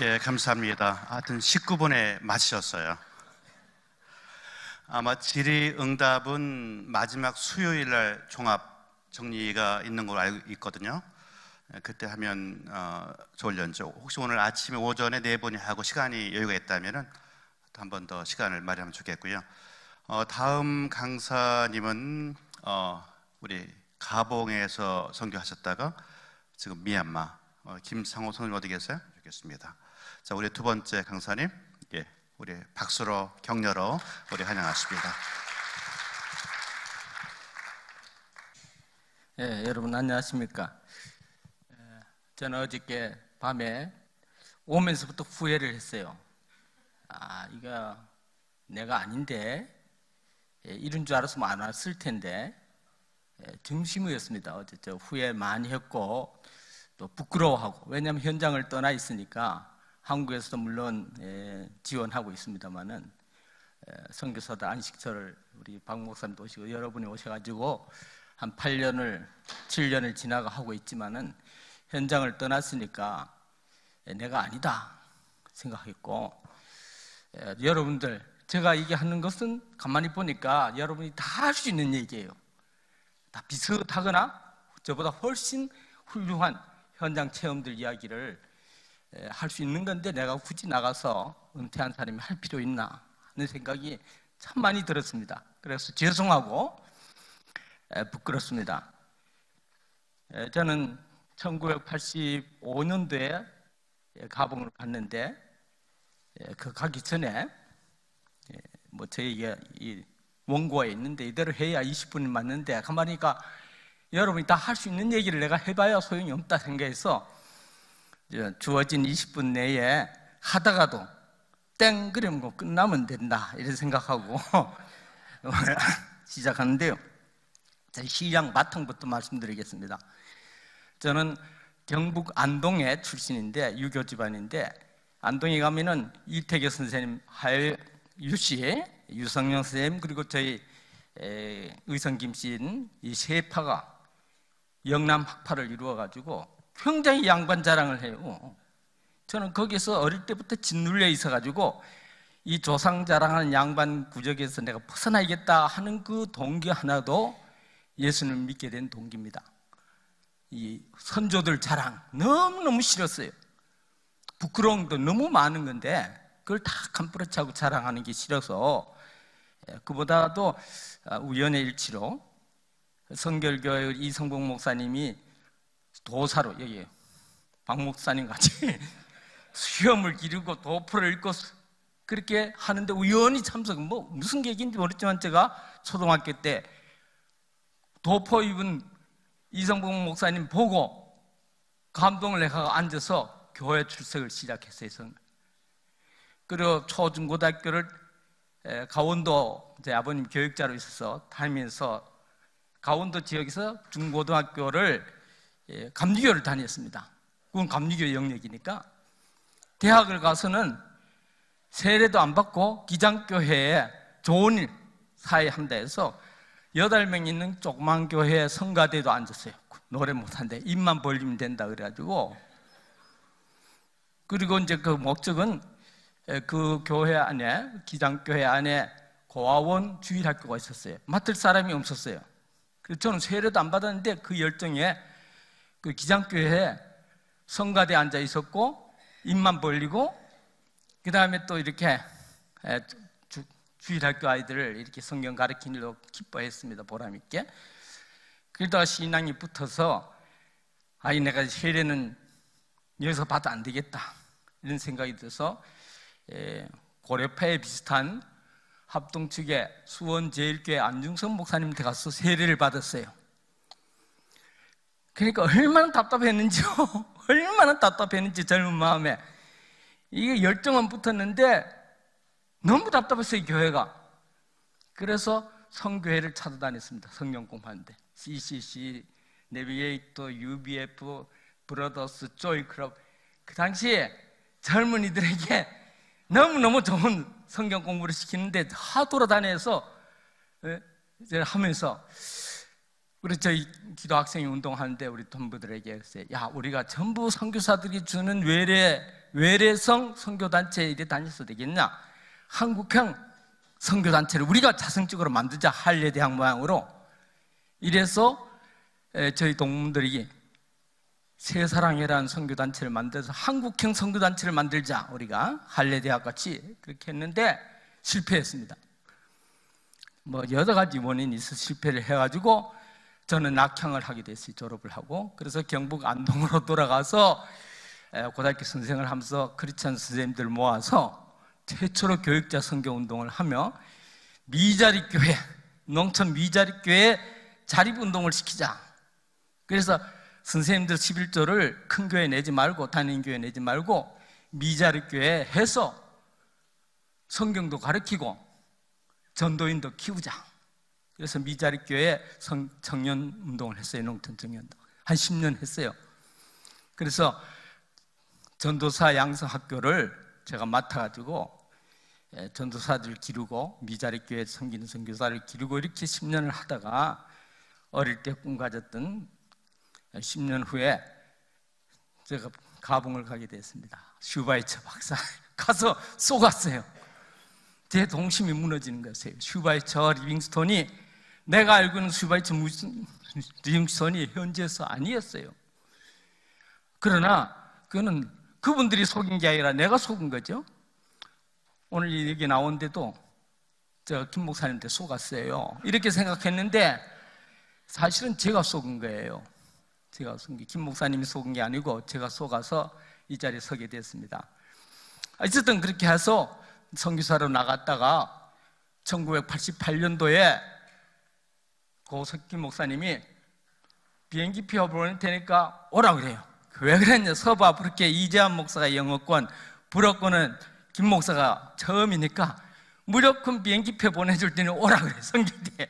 예, 감사합니다. 하여튼 19분에 마치셨어요. 아마 질의응답은 마지막 수요일 날 종합 정리가 있는 걸로 알고 있거든요. 그때 하면 좋을련죠. 혹시 오늘 아침에 오전에 네 분이 하고 시간이 여유가 있다면 한 번 더 시간을 마련하면 좋겠고요. 다음 강사님은 우리 가봉에서 선교하셨다가 지금 미얀마 김상호 선생님 어디 계세요? 좋겠습니다. 자, 우리 두 번째 강사님, 예, 우리 박수로 격려로 우리 환영하십니다. 예, 여러분 안녕하십니까? 저는 어저께 밤에 오면서부터 후회를 했어요. 이거 내가 아닌데, 이런 줄 알았으면 안 왔을 텐데, 중심이었습니다. 어제 저 후회 많이 했고 또 부끄러워하고, 왜냐하면 현장을 떠나 있으니까 한국에서도 물론 지원하고 있습니다만은 선교사들 안식처를 우리 박 목사님도 오시고 여러분이 오셔가지고 한 7년을 지나가 하고 있지만은 현장을 떠났으니까 내가 아니다 생각했고, 여러분들 제가 이게 하는 것은 가만히 보니까 여러분이 다 할 수 있는 얘기예요. 다 비슷하거나 저보다 훨씬 훌륭한 현장 체험들 이야기를 할 수 있는 건데 내가 굳이 나가서 은퇴한 사람이 할 필요 있나 하는 생각이 참 많이 들었습니다. 그래서 죄송하고 부끄럽습니다. 저는 1985년도에 가봉을 갔는데 그 가기 전에 뭐 저희가 이 원고에 있는데 이대로 해야 20분이 맞는데 가만히니까 여러분이 다 할 수 있는 얘기를 내가 해봐야 소용이 없다 생각해서 주어진 20분 내에 하다가도 땡 그러면 뭐 끝나면 된다 이런 생각하고 시작하는데요. 시장 바탕부터 말씀드리겠습니다. 저는 경북 안동의 출신인데 유교 집안인데, 안동에 가면은 이태규 선생님, 하율유씨, 유성영 선생님, 그리고 저희 의성김 씨는 이 세 파가 영남 학파를 이루어가지고 굉장히 양반 자랑을 해요. 저는 거기서 어릴 때부터 짓눌려 있어가지고 이 조상 자랑하는 양반 구적에서 내가 벗어나야겠다 하는 그 동기 하나도 예수님을 믿게 된 동기입니다. 이 선조들 자랑 너무너무 싫었어요. 부끄러운 것도 너무 많은 건데 그걸 다 감부러치고 자랑하는 게 싫어서, 그보다도 우연의 일치로 성결교회 이성봉 목사님이 도사로, 여기 박 목사님 같이 수염을 기르고 도포를 입고 그렇게 하는데 우연히 참석, 뭐 무슨 계기인지 모르지만 제가 초등학교 때 도포 입은 이성봉 목사님 보고 감동을 내가 앉아서 교회 출석을 시작했어요. 그리고 초중고등학교를 강원도, 제 아버님 교육자로 있어서 다니면서 강원도 지역에서 중고등학교를 감리교를 다녔습니다. 그건 감리교 영역이니까. 대학을 가서는 세례도 안 받고 기장교회에 좋은 일 사회한다 해서 8명 있는 조그만 교회 성가대도 앉았어요. 노래 못하는데 입만 벌리면 된다 그래가지고. 그리고 이제 그 목적은 그 교회 안에, 기장교회 안에 고아원 주일학교가 있었어요. 맡을 사람이 없었어요. 그래서 저는 세례도 안 받았는데 그 열정에 그 기장교회에 성가대에 앉아 있었고 입만 벌리고, 그 다음에 또 이렇게 주일학교 아이들을 이렇게 성경 가르치는 일로 기뻐했습니다. 보람있게. 그러다가 신앙이 붙어서 내가 세례는 여기서 받아 안 되겠다 이런 생각이 들어서 고려파에 비슷한 합동 측의 수원제일교회 안중선 목사님한테 가서 세례를 받았어요. 그러니까 얼마나 답답했는지요. 얼마나 답답했는지 젊은 마음에. 이게 열정은 붙었는데 너무 답답했어요, 교회가. 그래서 성교회를 찾아다녔습니다. 성경 공부하는데 CCC, 내비게이터, UBF, 브러더스, 조이클럽. 그 당시에 젊은이들에게 너무너무 좋은 성경 공부를 시키는데 다 돌아다녀서 하면서, 우리 저희 기도 학생이 운동하는데 우리 동부들에게 야, 우리가 전부 선교사들이 주는 외래 외래성 선교단체에 이래 다녀서 되겠냐? 한국형 선교단체를 우리가 자성적으로 만들자, 할례대학 모양으로. 이래서 저희 동문들이 새사랑회라는 선교단체를 만들어서 한국형 선교단체를 만들자, 우리가 할례대학 같이 그렇게 했는데 실패했습니다. 뭐 여러 가지 원인이 있어 실패를 해가지고 저는 낙향을 하게 됐어요. 졸업을 하고. 그래서 경북 안동으로 돌아가서 고등학교 선생을 하면서 크리스찬 선생님들 모아서 최초로 교육자 선교운동을 하며 미자립교회, 농촌 미자립교회 자립운동을 시키자. 그래서 선생님들 11조를 큰 교회 내지 말고, 단임교회 내지 말고 미자립교회 해서 성경도 가르치고 전도인도 키우자. 그래서 미자립교회 청년운동을 했어요. 농촌 청년운동 한 10년 했어요. 그래서 전도사 양성학교를 제가 맡아가지고 전도사들 기르고 미자립교회 섬기는 선교사를 기르고 이렇게 10년을 하다가 어릴 때 꿈 가졌던 10년 후에 제가 가봉을 가게 됐습니다. 슈바이처 박사 가서 쏘갔어요. 제 동심이 무너지는 것이에요. 슈바이처 리빙스톤이, 내가 알고 있는 슈바이처 리빙스톤이 현지에서 아니었어요. 그러나 그거는 그분들이 속인 게 아니라 내가 속은 거죠. 오늘 이 얘기 나온데도 제가 김 목사님한테 속았어요. 이렇게 생각했는데 사실은 제가 속은 거예요. 제가 속은 게, 김 목사님이 속은 게 아니고 제가 속아서 이 자리에 서게 됐습니다. 어쨌든 그렇게 해서 선교사로 나갔다가 1988년도에 김 목사님이 비행기표 보낼 테니까 오라 그래요. 왜 그랬냐? 서부 그렇게 이재한 목사가 영어권, 불어권은 김 목사가 처음이니까 무조건 비행기표 보내줄 때는 오라 그래, 선교 때.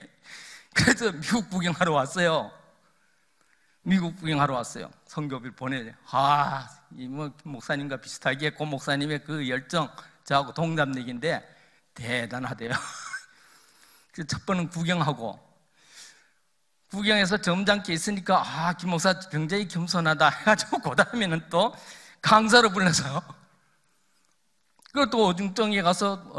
그래서 미국 구경하러 왔어요. 미국 구경하러 왔어요. 선교비를 보내요. 이 김 목사님과 비슷하게 고 목사님의 그 열정 저하고 동갑내기인데 대단하대요. 그래서 첫 번은 구경하고, 구경해서 점잖게 있으니까 김 목사 굉장히 겸손하다 해가지고 그 다음에는 또 강사로 불러서요. 그것도 오중정에 가서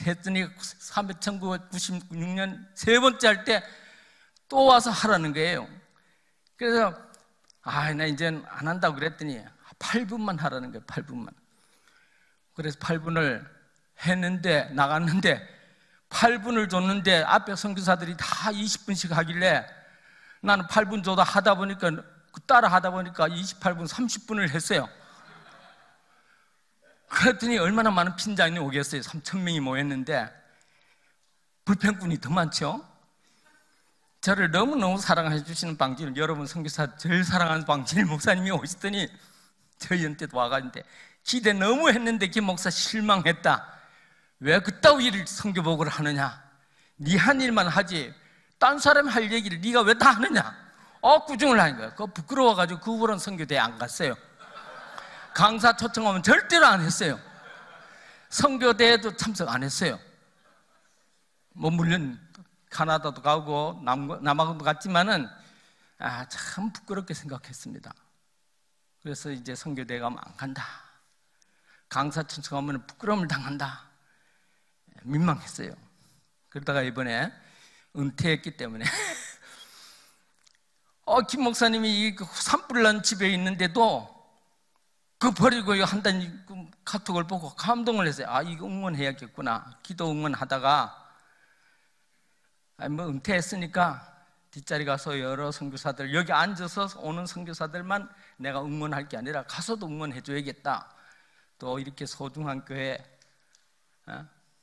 했더니 1996년 세 번째 할 때 또 와서 하라는 거예요. 그래서 나 이제는 안 한다고 그랬더니 8분만 하라는 거예요. 8분만. 그래서 8분을 했는데, 나갔는데 8분을 줬는데 앞에 선교사들이 다 20분씩 하길래 나는 8분 줘도 하다 보니까, 따라 하다 보니까 28분, 30분을 했어요. 그랬더니 얼마나 많은 핀잔이 오겠어요. 3,000명이 모였는데 불평꾼이 더 많죠. 저를 너무너무 사랑해 주시는 방진을, 여러분 선교사 제일 사랑하는 방진일 목사님이 오시더니 저희한테도 와가지고 기대 너무 했는데 김 목사 실망했다. 왜 그따위 일을 선교복을 하느냐? 네 한 일만 하지 딴 사람이 할 얘기를 네가 왜 다 하느냐? 구중을 하는 거야. 그거 부끄러워가지고 그 후로는 선교대에 안 갔어요. 강사 초청하면 절대로 안 했어요. 선교대에도 참석 안 했어요. 뭐 물론 카나다도 가고 남아공도 갔지만은 참 부끄럽게 생각했습니다. 그래서 이제 선교대에 가면 안 간다. 강사 초청하면 부끄러움을 당한다. 민망했어요. 그러다가 이번에 은퇴했기 때문에 김 목사님이 이 산불 난 집에 있는데도 그 버리고 한다는 카톡을 보고 감동을 했어요. 이거 응원해야겠구나. 기도 응원하다가 뭐 은퇴했으니까 뒷자리 가서 여러 선교사들, 여기 앉아서 오는 선교사들만 내가 응원할 게 아니라 가서도 응원해줘야겠다. 또 이렇게 소중한 교회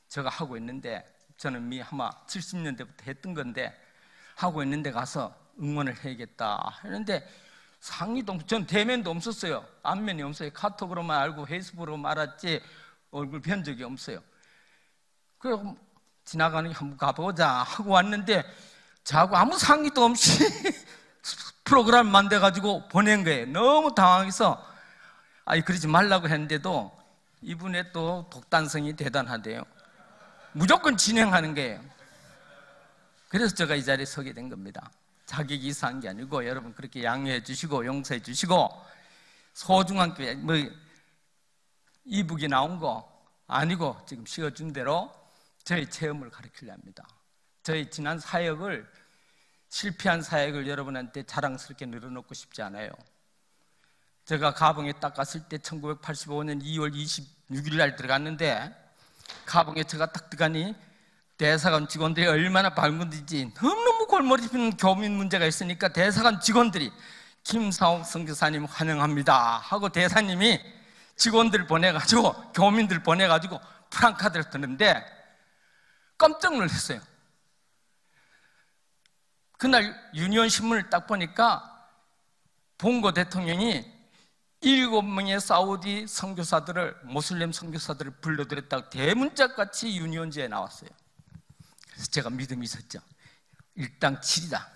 제가 하고 있는데, 저는 아마 70년대부터 했던 건데 하고 있는데 가서 응원을 해야겠다 했는데, 상의도, 전 대면도 없었어요. 안면이 없어요. 카톡으로만 알고 페이스북으로만 알았지 얼굴 뵌 적이 없어요. 그래서 지나가는 한번 가보자 하고 왔는데 저하고 아무 상의도 없이 프로그램 만들어가지고 보낸 거예요. 너무 당황해서 그러지 말라고 했는데도 이분의 또 독단성이 대단하대요. 무조건 진행하는 거예요. 그래서 제가 이 자리에 서게 된 겁니다. 자격이 이상한 게 아니고 여러분 그렇게 양해해 주시고 용서해 주시고, 소중한 교회, 이북이 나온 거 아니고 지금 씌워준 대로 저희 체험을 가르치려 합니다. 저희 지난 사역을, 실패한 사역을 여러분한테 자랑스럽게 늘어놓고 싶지 않아요. 제가 가봉에 딱 갔을 때 1985년 2월 26일 날 들어갔는데, 가봉에 제가 딱 들어가니 대사관 직원들이 얼마나 밝은지, 너무너무 골머리 핀 교민 문제가 있으니까 대사관 직원들이 김상옥 선교사님 환영합니다 하고 대사님이 직원들 보내가지고, 교민들 보내가지고 프랑카드를 드는데 깜짝 놀랐어요. 그날 유니온 신문을 딱 보니까 봉고 대통령이 7명의 사우디 선교사들을, 모슬렘 선교사들을 불러들였다고 대문짝같이 유니온지에 나왔어요. 그래서 제가 믿음이 있었죠. 일당 7이다.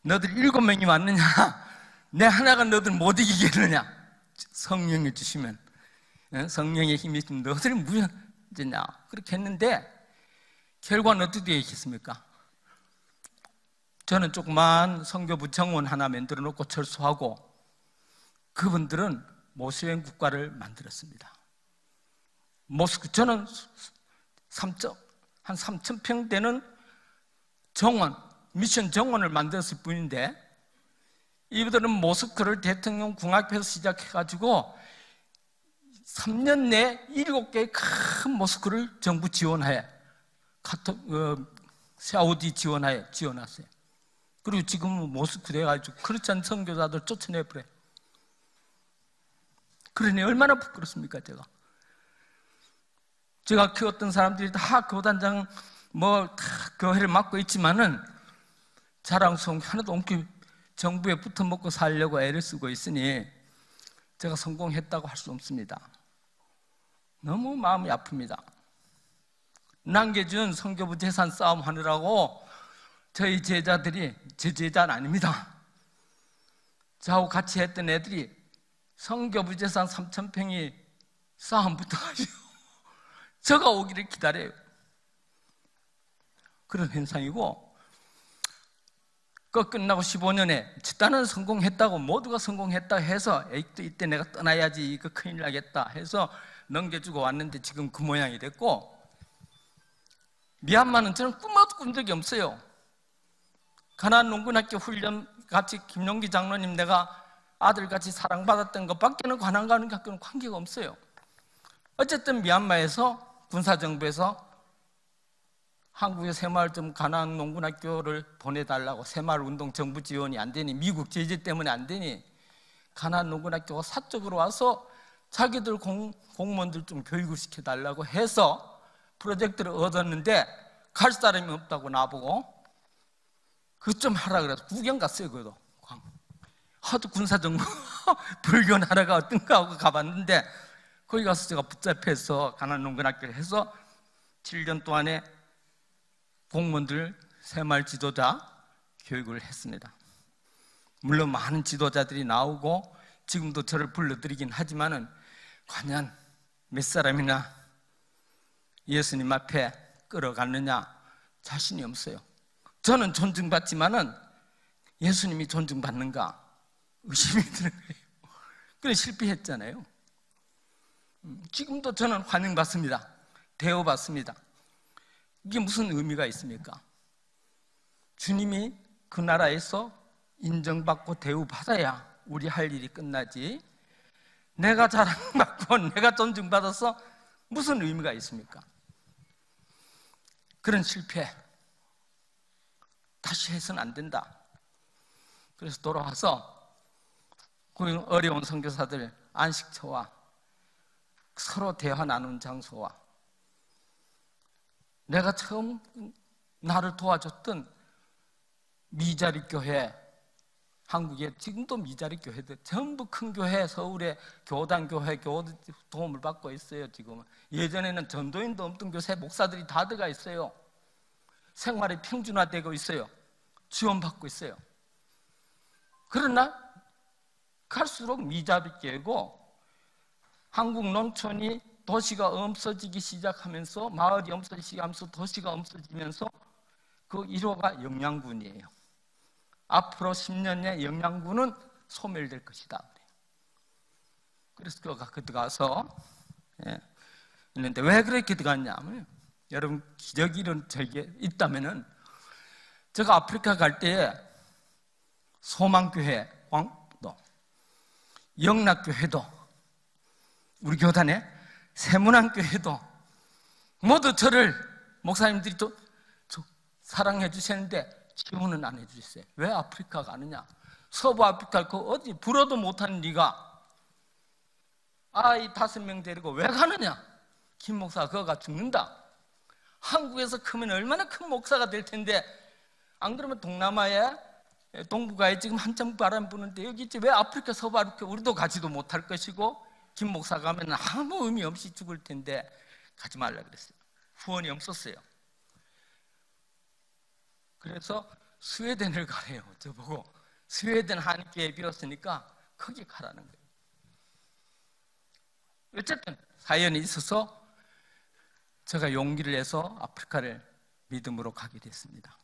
너들 7명이 왔느냐? 내 하나가 너들 못 이기겠느냐? 성령을 주시면, 성령의 힘이 있으면 너들이 무엇이냐? 그렇게 했는데 결과는 어떻게 되겠습니까? 저는 조그만 선교부 정원 하나 만들어 놓고 철수하고, 그분들은 모슬렘 국가를 만들었습니다. 모스크, 저는 한 3,000평 되는 정원, 미션 정원을 만들었을 뿐인데, 이분들은 모스크를 대통령 궁 앞에서 시작해가지고 3년 내에 7개의 큰 모스크를 정부 지원하에, 사우디 지원했어요. 그리고 지금은 모스크 돼가지고 크리스찬 선교사들 쫓아내버려요. 그러니 얼마나 부끄럽습니까? 제가 키웠던 사람들이 다 교단장 다 교회를 맡고 있지만은 자랑스러운 게 하나도 없고 정부에 붙어먹고 살려고 애를 쓰고 있으니 제가 성공했다고 할 수 없습니다. 너무 마음이 아픕니다. 남겨준 선교부 재산 싸움 하느라고 저희 제자들이, 제 제자는 아닙니다, 저하고 같이 했던 애들이 선교부 재산 3,000평이 싸움 붙어가지고 저가 오기를 기다려요. 그런 현상이고, 그 끝나고 15년에 집단은 성공했다고, 모두가 성공했다 해서 에이, 이때 내가 떠나야지, 이거 큰일 나겠다 해서 넘겨주고 왔는데 지금 그 모양이 됐고, 미얀마는 저는 꿈도 꾼 적이 없어요. 가나안 농군학교 훈련 같이 김용기 장로님 내가 아들같이 사랑받았던 것밖에는 관한 가는 학교는 관계가 없어요. 어쨌든 미얀마에서 군사정부에서 한국의 새마을점 가나안 농군학교를 보내달라고, 새마을운동 정부 지원이 안 되니, 미국 제재 때문에 안 되니 가나안 농군학교가 사적으로 와서 자기들 공무원들 좀 교육을 시켜달라고 해서 프로젝트를 얻었는데, 갈 사람이 없다고 나보고 그것 좀 하라 그래서 구경 갔어요. 그래도 하도 군사정부 불교나라가 어떤가 하고 가봤는데, 거기 가서 제가 붙잡혀서 가나안 농군학교를 해서 7년 동안에 공무원들 새마을 지도자 교육을 했습니다. 물론 많은 지도자들이 나오고 지금도 저를 불러드리긴 하지만은 과연 몇 사람이나 예수님 앞에 끌어갔느냐 자신이 없어요. 저는 존중받지만은 예수님이 존중받는가 의심이 드는 거예요. 그래 실패했잖아요. 지금도 저는 환영받습니다. 대우받습니다. 이게 무슨 의미가 있습니까? 주님이 그 나라에서 인정받고 대우받아야 우리 할 일이 끝나지, 내가 자랑받고 내가 존중받아서 무슨 의미가 있습니까? 그런 실패 다시 해서는 안 된다. 그래서 돌아와서 그 어려운 선교사들 안식처와 서로 대화 나눈 장소와 내가 처음 나를 도와줬던 미자리 교회, 한국에 지금도 미자리 교회들 전부 큰 교회, 서울에 교단 교회 도움을 받고 있어요. 지금은. 예전에는 전도인도 없던 교회 목사들이 다 들어가 있어요. 생활이 평준화되고 있어요. 지원받고 있어요. 그러나 갈수록 미자리교회고, 한국 농촌이 도시가 없어지기 시작하면서, 마을이 없어지기 시작하면서 도시가 없어지면서 그 1호가 영양군이에요. 앞으로 10년 내에 영양군은 소멸될 것이다. 그래서 그가 들어가서 예. 있는데 왜 그렇게 들어갔냐면, 여러분 기적이 이런 저게 있다면은, 제가 아프리카 갈 때에 소망교회 왕도, 영락교회도, 우리 교단에 세문안교회도 모두 저를 목사님들이 또 사랑해 주시는데 지원은 안 해주셨어요. 왜 아프리카 가느냐? 서부 아프리카 그 어디 불어도 못하는 네가 아이 5명 데리고 왜 가느냐? 김 목사가 그거가 죽는다. 한국에서 크면 얼마나 큰 목사가 될 텐데, 안 그러면 동남아에 동북아에 지금 한참 바람 부는데 여기 있지 왜 아프리카 서부 아프리카 우리도 가지도 못할 것이고, 김 목사가 가면 아무 의미 없이 죽을 텐데 가지 말라 그랬어요. 후원이 없었어요. 그래서 스웨덴을 가래요. 저보고 스웨덴 한인교회 비었으니까 거기 가라는 거예요. 어쨌든 사연이 있어서 제가 용기를 내서 아프리카를 믿음으로 가게 됐습니다.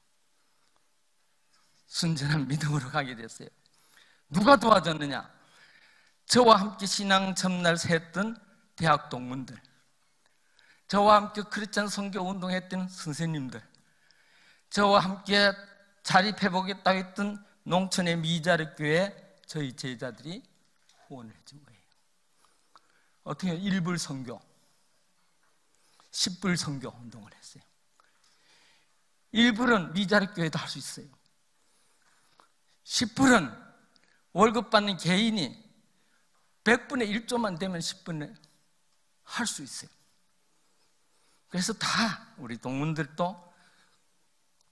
순전한 믿음으로 가게 됐어요. 누가 도와줬느냐? 저와 함께 신앙 전날 새했던 대학 동문들, 저와 함께 크리스찬 선교 운동했던 선생님들, 저와 함께 자립해보겠다고 했던 농촌의 미자립교회 저희 제자들이 후원을 해준 거예요. 어떻게 1불 선교, 10불 선교 운동을 했어요. 1불은 미자립교회도 할 수 있어요. 10불은 월급 받는 개인이 100분의 1조만 되면 10분에 할 수 있어요. 그래서 다 우리 동문들도,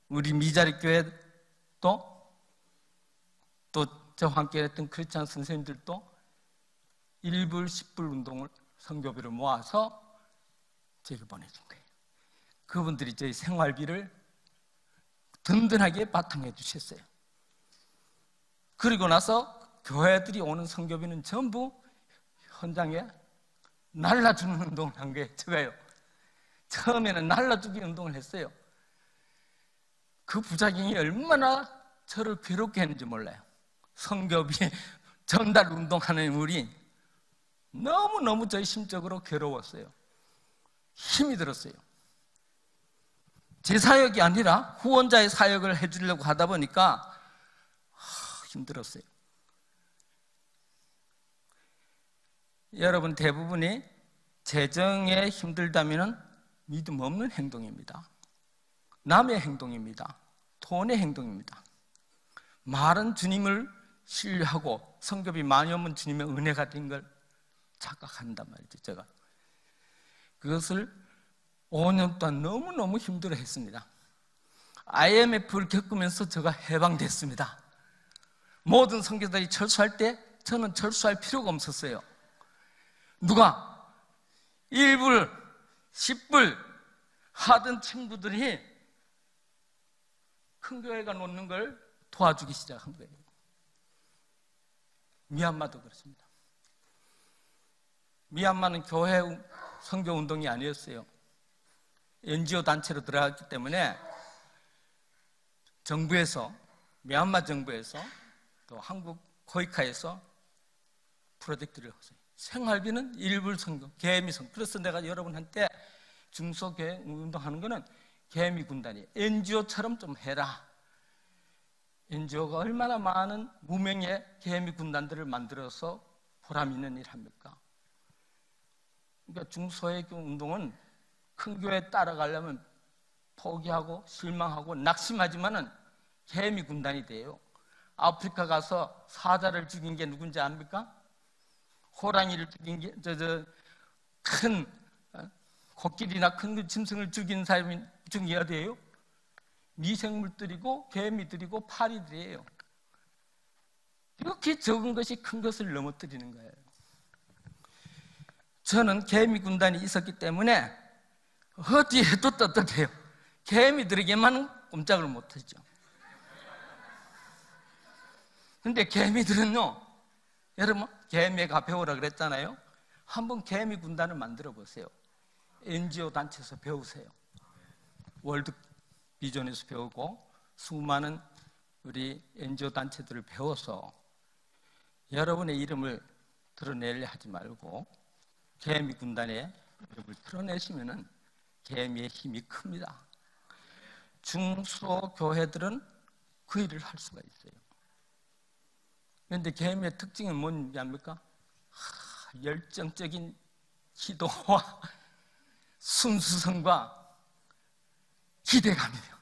우리 미자립교회도, 또 저와 함께 했던 크리스찬 선생님들도 1불, 10불 운동을 선교비를 모아서 제게 보내준 거예요. 그분들이 저희 생활비를 든든하게 바탕해 주셨어요. 그리고 나서 교회들이 오는 선교비는 전부 현장에 날라주는 운동을 한 거예요. 제가요, 처음에는 날라주기 운동을 했어요. 그 부작용이 얼마나 저를 괴롭게 했는지 몰라요. 선교비 전달 운동하는 우리 너무너무 저희 심적으로 괴로웠어요. 힘이 들었어요. 제 사역이 아니라 후원자의 사역을 해주려고 하다 보니까 힘들었어요. 여러분 대부분이 재정에 힘들다면 믿음 없는 행동입니다. 남의 행동입니다. 돈의 행동입니다. 말은 주님을 신뢰하고 성급이 많이 오면 주님의 은혜가 된 걸 착각한단 말이죠. 제가 그것을 5년 동안 너무너무 힘들어 했습니다. IMF를 겪으면서 제가 해방됐습니다. 모든 선교사들이 철수할 때 저는 철수할 필요가 없었어요. 누가 1불, 10불 하던 친구들이 큰 교회가 놓는 걸 도와주기 시작한 거예요. 미얀마도 그렇습니다. 미얀마는 교회 선교 운동이 아니었어요. NGO 단체로 들어갔기 때문에 정부에서, 미얀마 정부에서 또 한국 코이카에서 프로젝트를 했어요. 생활비는 1불 선교, 개미 선교. 그래서 내가 여러분한테 중소교회 운동하는 거는 개미 군단이에요. NGO처럼 좀 해라. NGO가 얼마나 많은 무명의 개미 군단들을 만들어서 보람 있는 일 합니까? 그러니까 중소의 운동은 큰 교회에 따라가려면 포기하고 실망하고 낙심하지만은 개미 군단이 돼요. 아프리카 가서 사자를 죽인 게 누군지 압니까? 호랑이를 죽인 게 큰 코끼리나 큰 짐승을 죽인 사람이 죽여야 돼요. 미생물들이고 개미들이고 파리들이에요. 이렇게 적은 것이 큰 것을 넘어뜨리는 거예요. 저는 개미 군단이 있었기 때문에 어디에도 떳떳해요. 개미들에게만 꼼짝을 못하죠. 근데 개미들은요, 여러분 개미가 배우라 그랬잖아요. 한번 개미 군단을 만들어 보세요. NGO 단체에서 배우세요. 월드 비전에서 배우고 수많은 우리 NGO 단체들을 배워서 여러분의 이름을 드러내려 하지 말고 개미 군단에 여러분을 틀어내시면은 개미의 힘이 큽니다. 중소교회들은 그 일을 할 수가 있어요. 그런데 개미의 특징은 뭐냐입니까? 열정적인 기도와 순수성과 기대감이에요.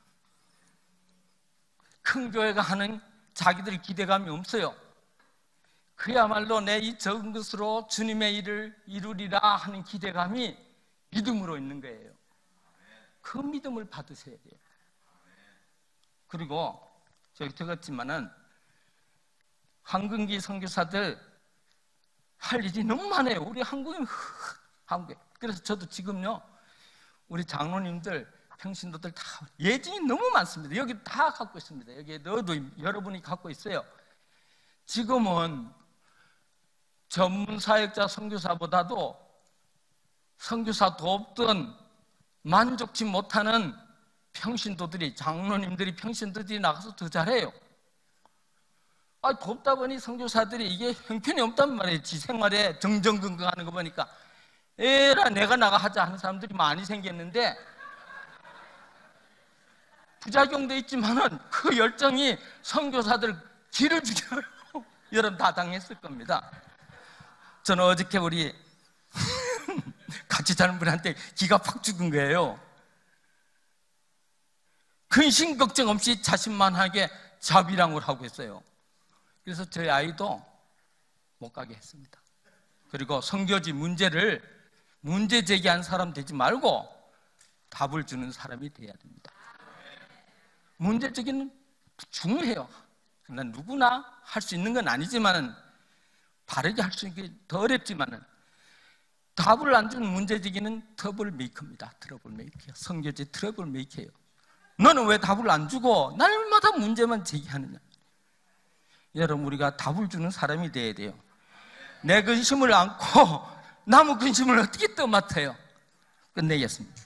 큰 교회가 하는 자기들 기대감이 없어요. 그야말로 내 이 적은 것으로 주님의 일을 이루리라 하는 기대감이 믿음으로 있는 거예요. 그 믿음을 받으셔야 돼요. 그리고 저기 적었지만은 한국기 선교사들 할 일이 너무 많아요. 우리 한국인 그래서 저도 지금요 우리 장로님들 평신도들 다 예진이 너무 많습니다. 여기 다 갖고 있습니다. 여기에 너도 여러분이 갖고 있어요. 지금은 전문 사역자 선교사보다도 선교사 돕던 만족치 못하는 평신도들이 장로님들이 평신도들이 나가서 더 잘해요. 돕다 보니 선교사들이 이게 형편이 없단 말이에요. 지 생활에 정정긍긍하는 거 보니까 에라 내가 나가 하자 하는 사람들이 많이 생겼는데 부작용도 있지만은 그 열정이 선교사들 기를 죽여요. 여러분 다 당했을 겁니다. 저는 어저께 우리 같이 자는 분한테 기가 팍 죽은 거예요. 근심 걱정 없이 자신만하게 자비랑을 하고 있어요. 그래서 저희 아이도 못 가게 했습니다. 그리고 선교지 문제 제기한 사람 되지 말고 답을 주는 사람이 돼야 됩니다. 문제 제기는 중요해요. 그러나 누구나 할 수 있는 건 아니지만은 바르게 할 수 있는 게 더 어렵지만은 답을 안 주는 문제 제기는 트러블 메이커입니다. 트러블 메이커. 선교지 트러블 메이커예요. 너는 왜 답을 안 주고 날마다 문제만 제기하느냐? 여러분 우리가 답을 주는 사람이 돼야 돼요. 내 근심을 안고 남의 근심을 어떻게 떠맡아요? 끝내겠습니다.